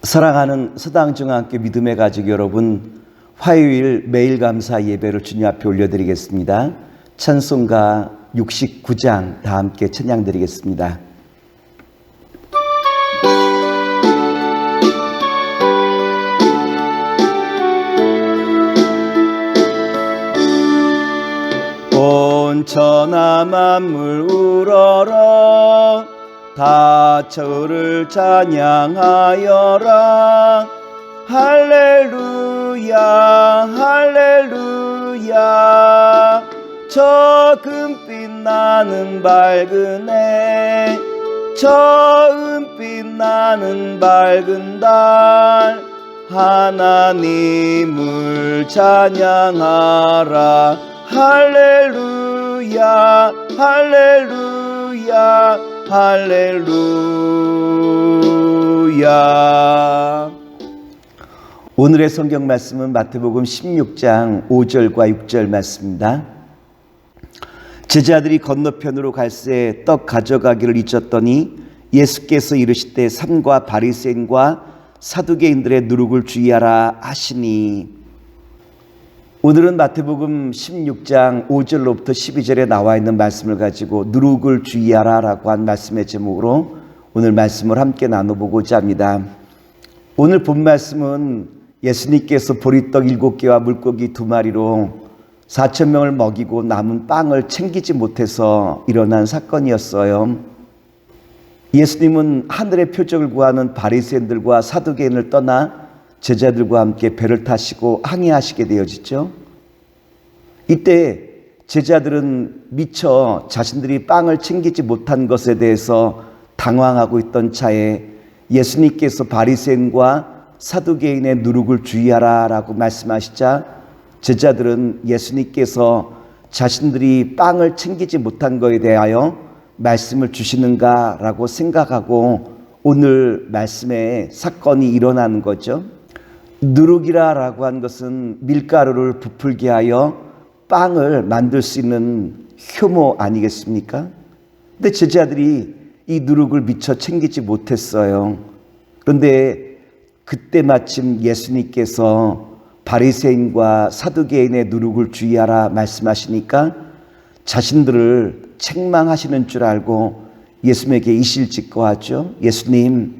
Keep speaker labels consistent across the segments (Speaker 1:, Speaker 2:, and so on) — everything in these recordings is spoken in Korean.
Speaker 1: 사랑하는 서당중앙교 믿음의 가족 여러분, 화요일 매일 감사 예배를 주님 앞에 올려드리겠습니다. 찬송가 69장 다 함께 찬양드리겠습니다. 온 천하 만물 우러러 다 저를 찬양하여라. 할렐루야 할렐루야. 저 금빛 나는 밝은 해, 저 은빛 나는 밝은 달, 하나님을 찬양하라. 할렐루야 할렐루야 할렐루야. 오늘의 성경 말씀은 마태복음 16장 5절과 6절 말씀입니다. 제자들이 건너편으로 갈새 떡 가져가기를 잊었더니 예수께서 이르시되 삼과 바리새인과 사두개인들의 누룩을 주의하라 하시니. 오늘은 마태복음 16장 5절로부터 12절에 나와 있는 말씀을 가지고 누룩을 주의하라 라고 한 말씀의 제목으로 오늘 말씀을 함께 나눠보고자 합니다. 오늘 본 말씀은 예수님께서 보리떡 7개와 물고기 2마리로 4,000명을 먹이고 남은 빵을 챙기지 못해서 일어난 사건이었어요. 예수님은 하늘의 표적을 구하는 바리새인들과 사두개인을 떠나 제자들과 함께 배를 타시고 항해하시게 되어지죠. 이때 제자들은 미처 자신들이 빵을 챙기지 못한 것에 대해서 당황하고 있던 차에 예수님께서 바리새인과 사두개인의 누룩을 주의하라 라고 말씀하시자 제자들은 예수님께서 자신들이 빵을 챙기지 못한 것에 대하여 말씀을 주시는가 라고 생각하고 오늘 말씀에 사건이 일어나는 거죠. 누룩이라고 한 것은 밀가루를 부풀게 하여 빵을 만들 수 있는 효모 아니겠습니까? 근데 제자들이 이 누룩을 미처 챙기지 못했어요. 그런데 그때 마침 예수님께서 바리새인과 사두개인의 누룩을 주의하라 말씀하시니까 자신들을 책망하시는 줄 알고 예수님에게 이실직고하죠. 예수님,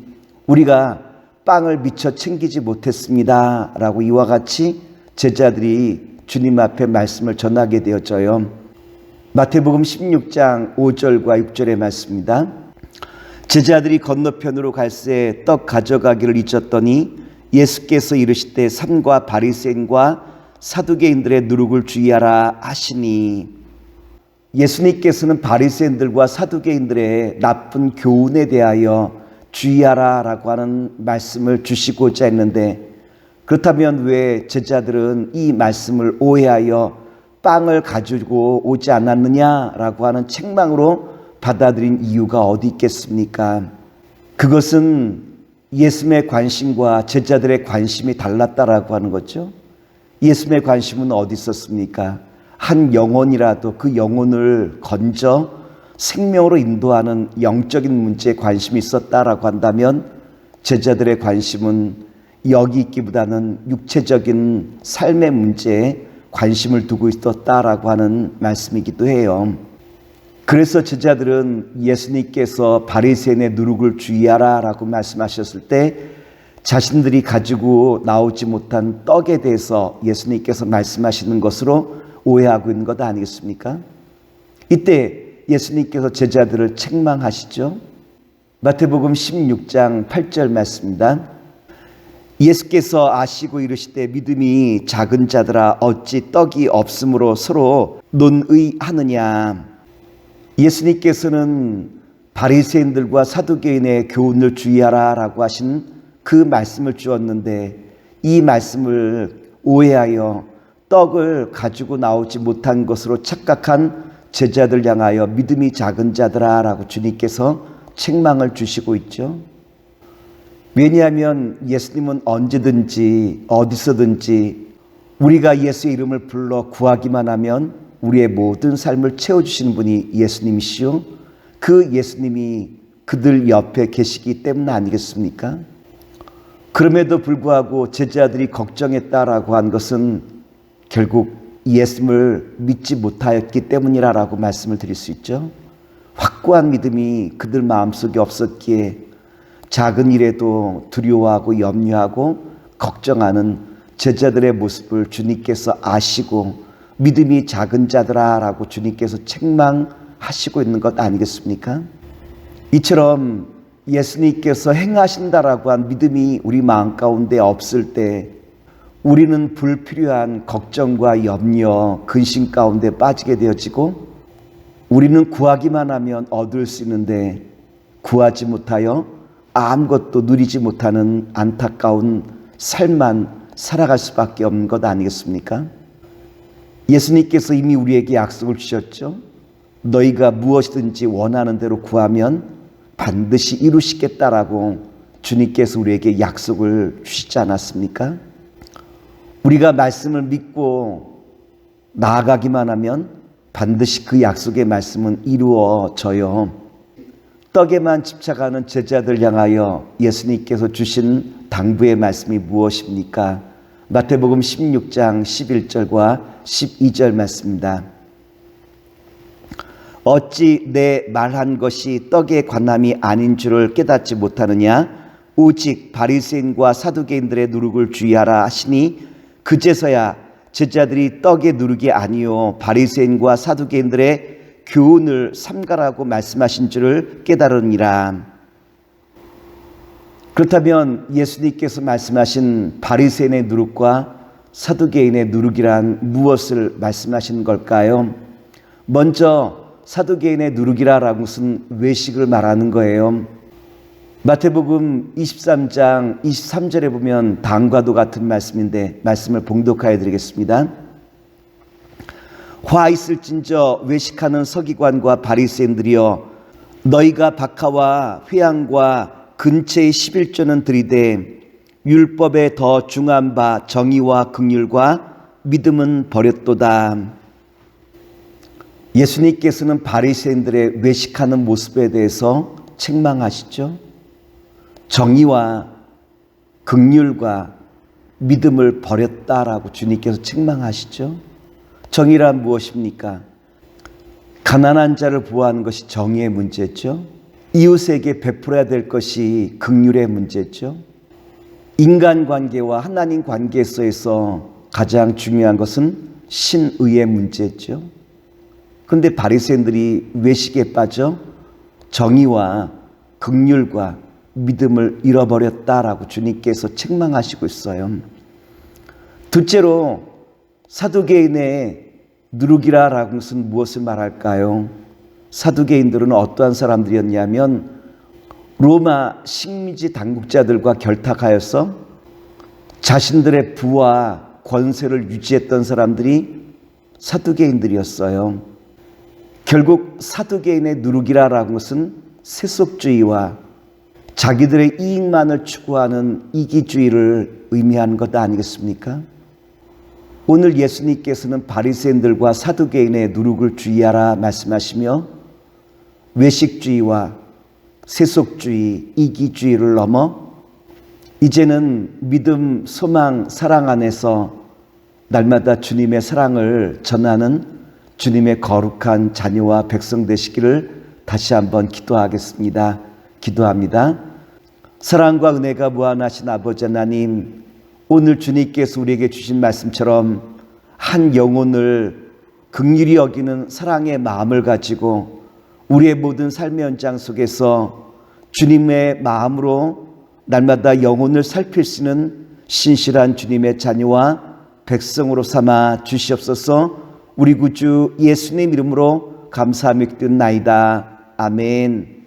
Speaker 1: 우리가 빵을 미처 챙기지 못했습니다 라고 이와 같이 제자들이 주님 앞에 말씀을 전하게 되어져요. 마태복음 16장 5절과 6절의 말씀입니다. 제자들이 건너편으로 갈새 떡 가져가기를 잊었더니 예수께서 이르시되 삼과 바리새인과 사두개인들의 누룩을 주의하라 하시니. 예수님께서는 바리새인들과 사두개인들의 나쁜 교훈에 대하여 주의하라 라고 하는 말씀을 주시고자 했는데, 그렇다면 왜 제자들은 이 말씀을 오해하여 빵을 가지고 오지 않았느냐라고 하는 책망으로 받아들인 이유가 어디 있겠습니까? 그것은 예수님의 관심과 제자들의 관심이 달랐다라고 하는 거죠. 예수님의 관심은 어디 있었습니까? 한 영혼이라도 그 영혼을 건져 생명으로 인도하는 영적인 문제에 관심이 있었다라고 한다면 제자들의 관심은 여기 있기보다는 육체적인 삶의 문제에 관심을 두고 있었다라고 하는 말씀이기도 해요. 그래서 제자들은 예수님께서 바리새인의 누룩을 주의하라 라고 말씀하셨을 때 자신들이 가지고 나오지 못한 떡에 대해서 예수님께서 말씀하시는 것으로 오해하고 있는 것 아니겠습니까? 이때 예수님께서 제자들을 책망하시죠. 마태복음 16장 8절 말씀입니다. 예수께서 아시고 이르시되 믿음이 작은 자들아 어찌 떡이 없으므로 서로 논의하느냐. 예수님께서는 바리새인들과 사두개인의 교훈을 주의하라 라고 하신 그 말씀을 주었는데 이 말씀을 오해하여 떡을 가지고 나오지 못한 것으로 착각한 제자들 향하여 믿음이 작은 자들아 라고 주님께서 책망을 주시고 있죠. 왜냐하면 예수님은 언제든지 어디서든지 우리가 예수의 이름을 불러 구하기만 하면 우리의 모든 삶을 채워주시는 분이 예수님이시요, 그 예수님이 그들 옆에 계시기 때문 아니겠습니까? 그럼에도 불구하고 제자들이 걱정했다라고 한 것은 결국 예수님을 믿지 못하였기 때문이라고 말씀을 드릴 수 있죠. 확고한 믿음이 그들 마음속에 없었기에 작은 일에도 두려워하고 염려하고 걱정하는 제자들의 모습을 주님께서 아시고 믿음이 작은 자들아라고 주님께서 책망하시고 있는 것 아니겠습니까? 이처럼 예수님께서 행하신다라고 한 믿음이 우리 마음 가운데 없을 때 우리는 불필요한 걱정과 염려, 근심 가운데 빠지게 되어지고 우리는 구하기만 하면 얻을 수 있는데 구하지 못하여 아무것도 누리지 못하는 안타까운 삶만 살아갈 수밖에 없는 것 아니겠습니까? 예수님께서 이미 우리에게 약속을 주셨죠. 너희가 무엇이든지 원하는 대로 구하면 반드시 이루시겠다라고 주님께서 우리에게 약속을 주시지 않았습니까? 우리가 말씀을 믿고 나아가기만 하면 반드시 그 약속의 말씀은 이루어져요. 떡에만 집착하는 제자들 향하여 예수님께서 주신 당부의 말씀이 무엇입니까? 마태복음 16장 11절과 12절 말씀입니다. 어찌 내 말한 것이 떡에 관함이 아닌 줄을 깨닫지 못하느냐? 오직 바리새인과 사두개인들의 누룩을 주의하라 하시니 그제서야 제자들이 떡의 누룩이 아니요 바리새인과 사두개인들의 교훈을 삼가라고 말씀하신 줄을 깨달으니라. 그렇다면 예수님께서 말씀하신 바리새인의 누룩과 사두개인의 누룩이란 무엇을 말씀하시는 걸까요? 먼저 사두개인의 누룩이라는 것은 외식을 말하는 거예요. 마태복음 23장 23절에 보면 다음과도 같은 말씀인데 말씀을 봉독하여 드리겠습니다. 화 있을진저 외식하는 서기관과 바리새인들이여 너희가 박하와 회향과 근처의 11조는 들이되 율법에 더 중한 바 정의와 긍휼과 믿음은 버렸도다. 예수님께서는 바리새인들의 외식하는 모습에 대해서 책망하시죠. 정의와 긍휼과 믿음을 버렸다라고 주님께서 책망하시죠. 정의란 무엇입니까? 가난한 자를 보호하는 것이 정의의 문제죠. 이웃에게 베풀어야 될 것이 긍휼의 문제죠. 인간관계와 하나님 관계에서 가장 중요한 것은 신의의 문제죠. 그런데 바리새인들이 외식에 빠져 정의와 긍휼과 믿음을 잃어버렸다라고 주님께서 책망하시고 있어요. 둘째로 사두개인의 누룩이라는 것은 무엇을 말할까요? 사두개인들은 어떠한 사람들이었냐면 로마 식민지 당국자들과 결탁하여서 자신들의 부와 권세를 유지했던 사람들이 사두개인들이었어요. 결국 사두개인의 누룩이라는 것은 세속주의와 자기들의 이익만을 추구하는 이기주의를 의미하는 것 아니겠습니까? 오늘 예수님께서는 바리새인들과 사두개인의 누룩을 주의하라 말씀하시며 외식주의와 세속주의, 이기주의를 넘어 이제는 믿음, 소망, 사랑 안에서 날마다 주님의 사랑을 전하는 주님의 거룩한 자녀와 백성 되시기를 다시 한번 기도하겠습니다. 기도합니다. 사랑과 은혜가 무한하신 아버지 하나님, 오늘 주님께서 우리에게 주신 말씀처럼 한 영혼을 긍휼히 여기는 사랑의 마음을 가지고 우리의 모든 삶의 현장 속에서 주님의 마음으로 날마다 영혼을 살필 수 있는 신실한 주님의 자녀와 백성으로 삼아 주시옵소서. 우리 구주 예수님 이름으로 감사하며 기도나이다. 아멘.